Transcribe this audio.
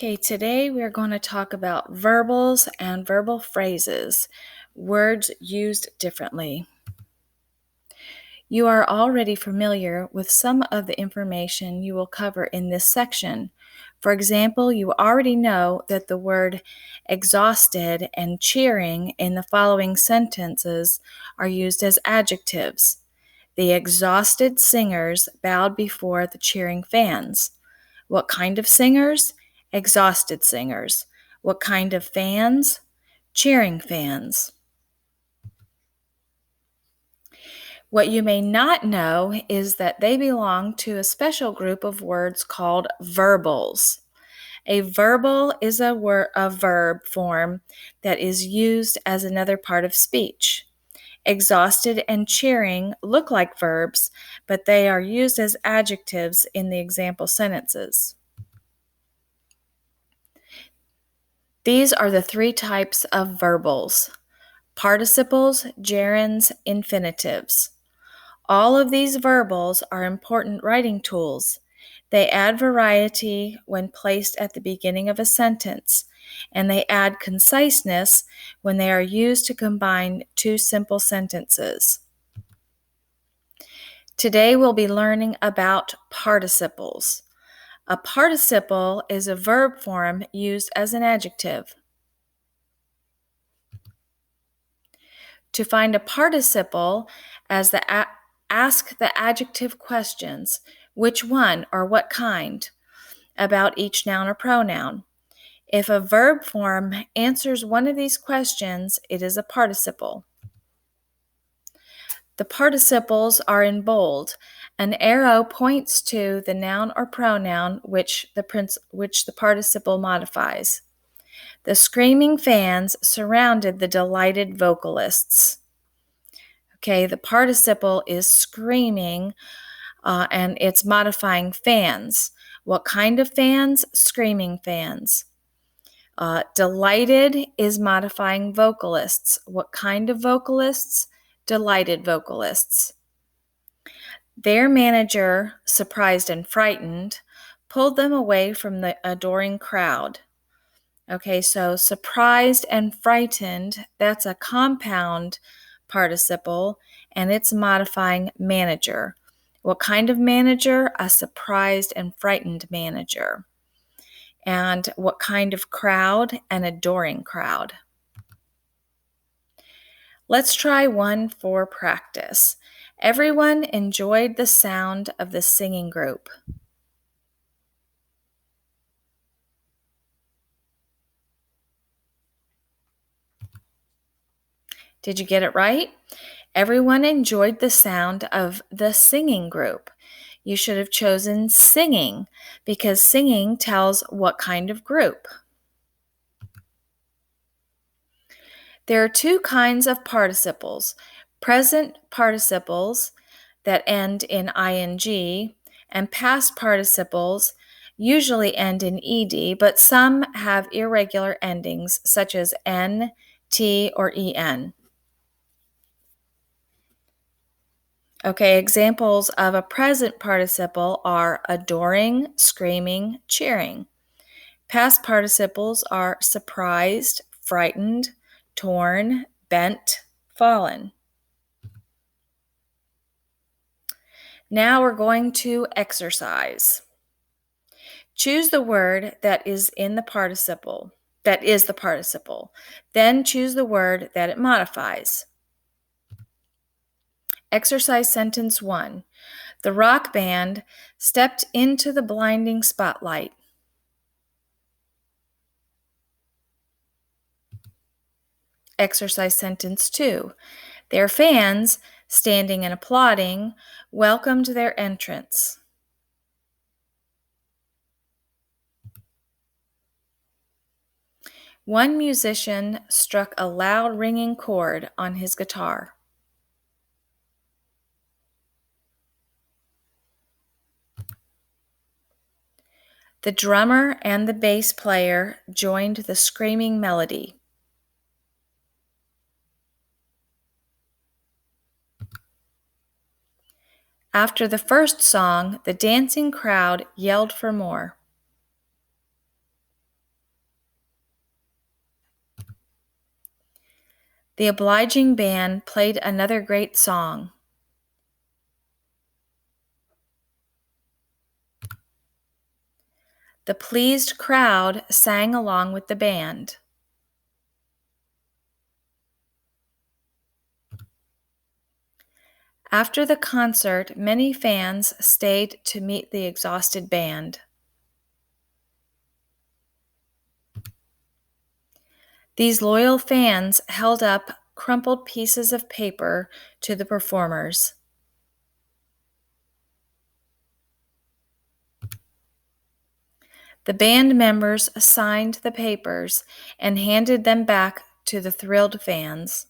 Okay, today we're going to talk about verbals and verbal phrases, words used differently. You are already familiar with some of the information you will cover in this section. For example, you already know that the word exhausted and cheering in the following sentences are used as adjectives. The exhausted singers bowed before the cheering fans. What kind of singers? Exhausted singers. What kind of fans? Cheering fans. What you may not know is that they belong to a special group of words called verbals. A verbal is a verb form that is used as another part of speech. Exhausted and cheering look like verbs, but they are used as adjectives in the example sentences. These are the three types of verbals: participles, gerunds, infinitives. All of these verbals are important writing tools. They add variety when placed at the beginning of a sentence, and they add conciseness when they are used to combine two simple sentences. Today we'll be learning about participles. A participle is a verb form used as an adjective. To find a participle, ask the adjective questions: which one or what kind, about each noun or pronoun. If a verb form answers one of these questions, it is a participle. The participles are in bold. An arrow points to the noun or pronoun which the participle modifies. The screaming fans surrounded the delighted vocalists. Okay, the participle is screaming, and it's modifying fans. What kind of fans? Screaming fans. Delighted is modifying vocalists. What kind of vocalists? Delighted vocalists. Their manager, surprised and frightened, pulled them away from the adoring crowd. Okay, so surprised and frightened, that's a compound participle, and it's modifying manager. What kind of manager? A surprised and frightened manager. And what kind of crowd? An adoring crowd. Let's try one for practice. Everyone enjoyed the sound of the singing group. Did you get it right? Everyone enjoyed the sound of the singing group. You should have chosen singing because singing tells what kind of group. There are two kinds of participles: present participles that end in ing and past participles usually end in ed, but some have irregular endings such as n, t, or en. Okay, examples of a present participle are adoring, screaming, cheering. Past participles are surprised, frightened, torn, bent, fallen. Now we're going to exercise. Choose the word that is the participle. Then choose the word that it modifies. Exercise sentence 1. The rock band stepped into the blinding spotlight. Exercise sentence 2. Their fans, standing and applauding, welcomed their entrance. One musician struck a loud ringing chord on his guitar. The drummer and the bass player joined the screaming melody. After the first song, the dancing crowd yelled for more. The obliging band played another great song. The pleased crowd sang along with the band. After the concert, many fans stayed to meet the exhausted band. These loyal fans held up crumpled pieces of paper to the performers. The band members signed the papers and handed them back to the thrilled fans.